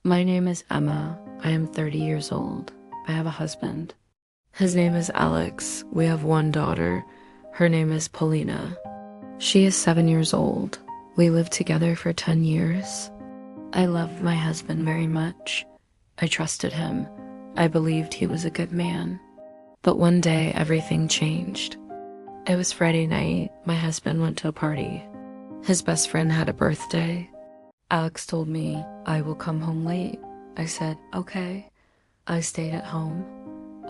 My name is Emma. I am 30 years old. I have a husband. His name is Alex. We have one daughter. Her name is Paulina. She is 7 years old. We lived together for 10 years. I loved my husband very much. I trusted him. I believed he was a good man. But one day, everything changed. It was Friday night. My husband went to a party. His best friend had a birthday. Alex told me, I will come home late. I said, okay. I stayed at home.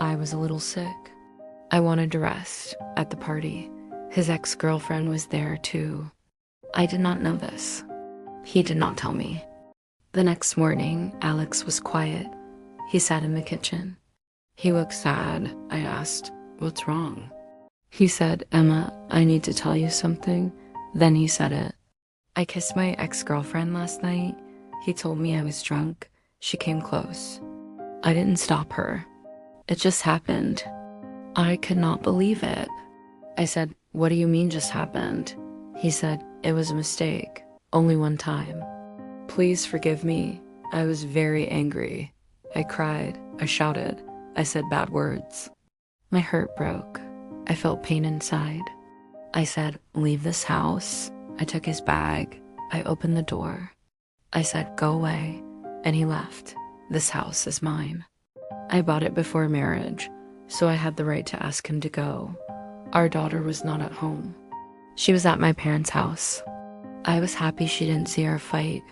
I was a little sick. I wanted to rest at the party. His ex-girlfriend was there too. I did not know this. He did not tell me. The next morning, Alex was quiet. He sat in the kitchen. He looked sad. I asked, what's wrong? He said, Emma, I need to tell you something. Then he said it. I kissed my ex-girlfriend last night. He told me I was drunk. She came close. I didn't stop her. It just happened. I could not believe it. I said, what do you mean just happened? He said, it was a mistake. Only one time. Please forgive me. I was very angry. I cried. I shouted. I said bad words. My heart broke. I felt pain inside. I said, leave this house. I took his bag. I opened the door. I said, go away. And he left. This house is mine. I bought it before marriage, so I had the right to ask him to go. Our daughter was not at home. She was at my parents' house. I was happy she didn't see our fight.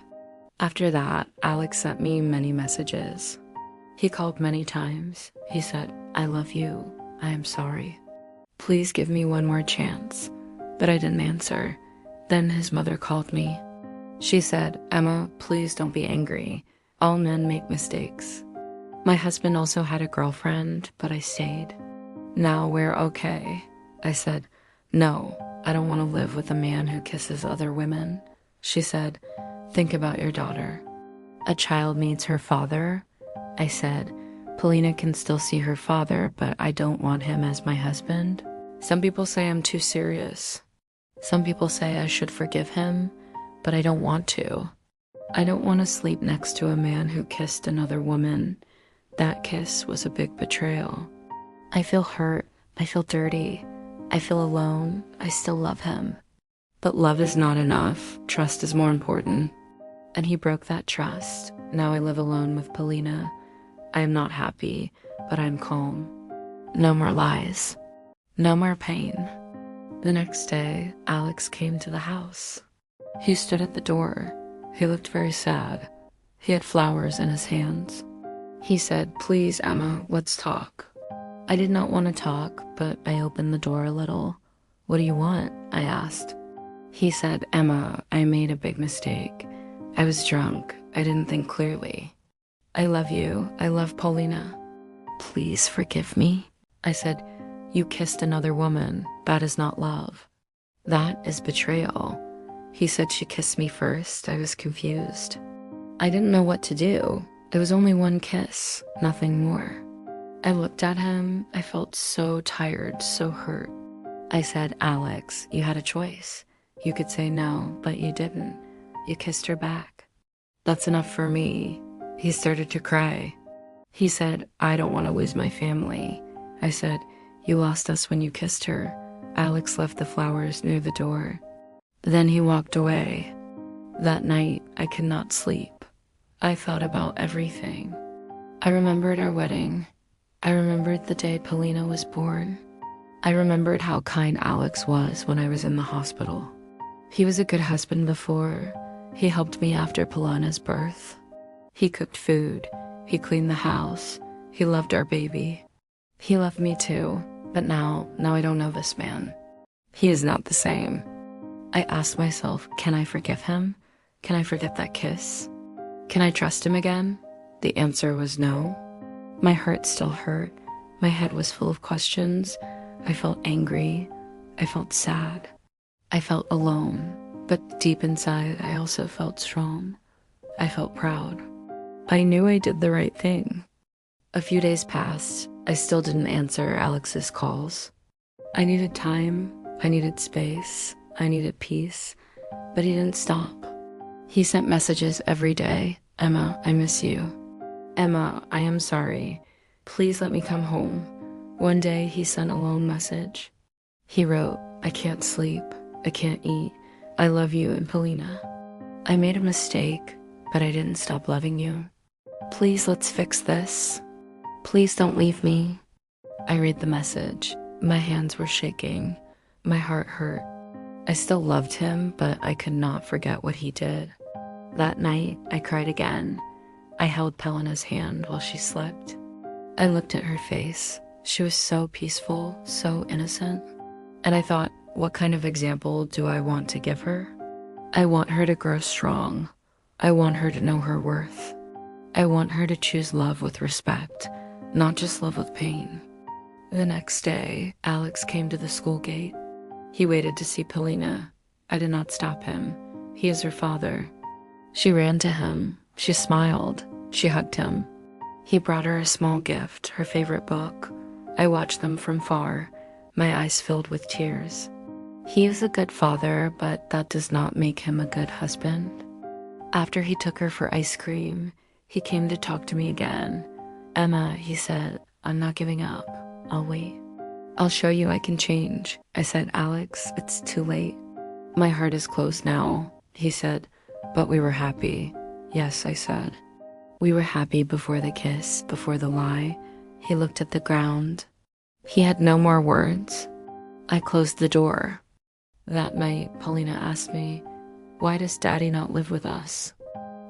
After that, Alex sent me many messages. He called many times. He said, I love you. I am sorry. Please give me one more chance. But I didn't answer. Then his mother called me. She said, Emma, please don't be angry. All men make mistakes. My husband also had a girlfriend, but I stayed. Now we're okay. I said, no, I don't want to live with a man who kisses other women. She said, think about your daughter. A child needs her father. I said, Paulina can still see her father, but I don't want him as my husband. Some people say I'm too serious. Some people say I should forgive him, but I don't want to. I don't want to sleep next to a man who kissed another woman. That kiss was a big betrayal. I feel hurt. I feel dirty. I feel alone. I still love him. But love is not enough. Trust is more important. And he broke that trust. Now I live alone with Paulina. I am not happy, but I'm calm. No more lies. No more pain. The next day, Alex came to the house. He stood at the door. He looked very sad. He had flowers in his hands. He said, please, Emma, let's talk. I did not want to talk, but I opened the door a little. What do you want? I asked. He said, Emma, I made a big mistake. I was drunk. I didn't think clearly. I love you. I love Paulina. Please forgive me. I said, you kissed another woman. That is not love. That is betrayal. He said she kissed me first. I was confused. I didn't know what to do. It was only one kiss, nothing more. I looked at him. I felt so tired, so hurt. I said, Alex, you had a choice. You could say no, but you didn't. You kissed her back. That's enough for me. He started to cry. He said, I don't want to lose my family. I said, you lost us when you kissed her. Alex left the flowers near the door. Then he walked away. That night, I could not sleep. I thought about everything. I remembered our wedding. I remembered the day Paulina was born. I remembered how kind Alex was when I was in the hospital. He was a good husband before. He helped me after Paulina's birth. He cooked food. He cleaned the house. He loved our baby. He loved me too, but now I don't know this man. He is not the same. I asked myself, can I forgive him? Can I forget that kiss? Can I trust him again? The answer was no. My heart still hurt. My head was full of questions. I felt angry. I felt sad. I felt alone, but deep inside, I also felt strong. I felt proud. I knew I did the right thing. A few days passed. I still didn't answer Alex's calls. I needed time. I needed space. I needed peace. But he didn't stop. He sent messages every day. Emma, I miss you. Emma, I am sorry. Please let me come home. One day he sent a lone message. He wrote, I can't sleep, I can't eat. I love you and Paulina. I made a mistake, but I didn't stop loving you. Please, let's fix this. Please don't leave me. I read the message. My hands were shaking. My heart hurt. I still loved him, but I could not forget what he did. That night, I cried again. I held Paulina's hand while she slept. I looked at her face. She was so peaceful, so innocent. And I thought, what kind of example do I want to give her? I want her to grow strong. I want her to know her worth. I want her to choose love with respect, not just love with pain. The next day, Alex came to the school gate. He waited to see Paulina. I did not stop him. He is her father. She ran to him. She smiled. She hugged him. He brought her a small gift, her favorite book. I watched them from far, my eyes filled with tears. He is a good father, but that does not make him a good husband. After he took her for ice cream, he came to talk to me again. Emma, he said, I'm not giving up. I'll wait. I'll show you I can change. I said, Alex, it's too late. My heart is closed now. He said, but we were happy. Yes, I said. We were happy before the kiss, before the lie. He looked at the ground. He had no more words. I closed the door. That night, Paulina asked me, why does Daddy not live with us?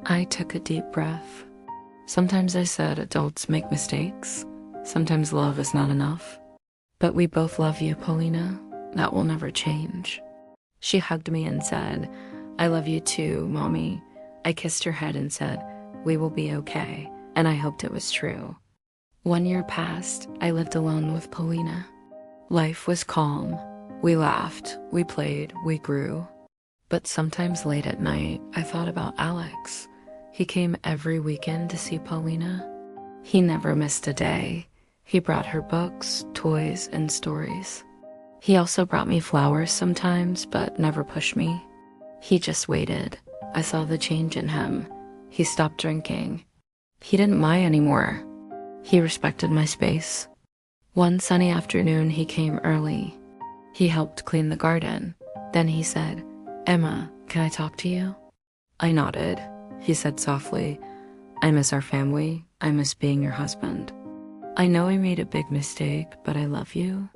I took a deep breath. Sometimes I said adults make mistakes. Sometimes love is not enough. But we both love you, Paulina. That will never change. She hugged me and said, I love you too, Mommy. I kissed her head and said, we will be okay. And I hoped it was true. 1 year passed. I lived alone with Paulina. Life was calm. We laughed, we played, we grew. But sometimes late at night, I thought about Alex. He came every weekend to see Paulina. He never missed a day. He brought her books, toys, and stories. He also brought me flowers sometimes, but never pushed me. He just waited. I saw the change in him. He stopped drinking. He didn't lie anymore. He respected my space. One sunny afternoon, he came early. He helped clean the garden. Then he said, Emma, can I talk to you? I nodded. He said softly, I miss our family. I miss being your husband. I know I made a big mistake, but I love you.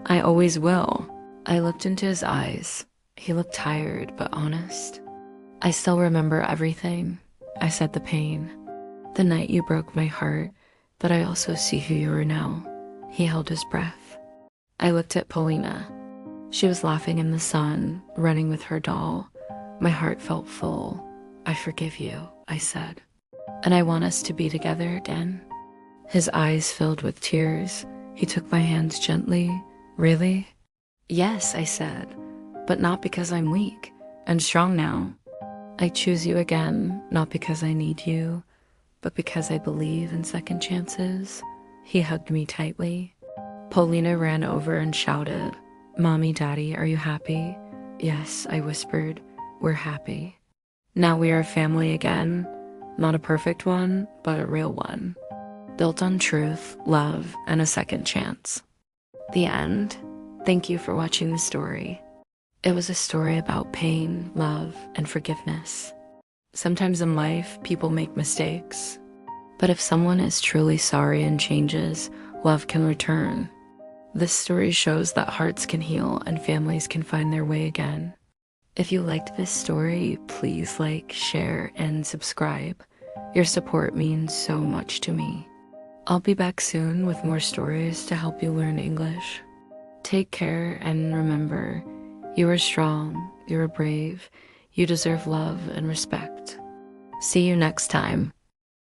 I always will. I looked into his eyes. He looked tired, but honest. I still remember everything. I said the pain. The night you broke my heart, but I also see who you are now. He held his breath. I looked at Paulina. She was laughing in the sun, running with her doll. My heart felt full. I forgive you, I said. And I want us to be together again. His eyes filled with tears. He took my hands gently. Really? Yes, I said, but not because I'm weak and strong now. I choose you again, not because I need you, but because I believe in second chances. He hugged me tightly. Paulina ran over and shouted, Mommy, Daddy, are you happy? Yes, I whispered, we're happy. Now we are a family again, not a perfect one, but a real one. Built on truth, love, and a second chance. The end. Thank you for watching the story. It was a story about pain, love, and forgiveness. Sometimes in life, people make mistakes. But if someone is truly sorry and changes, love can return. This story shows that hearts can heal and families can find their way again. If you liked this story, please like, share, and subscribe. Your support means so much to me. I'll be back soon with more stories to help you learn English. Take care and remember, you are strong, you are brave, you deserve love and respect. See you next time.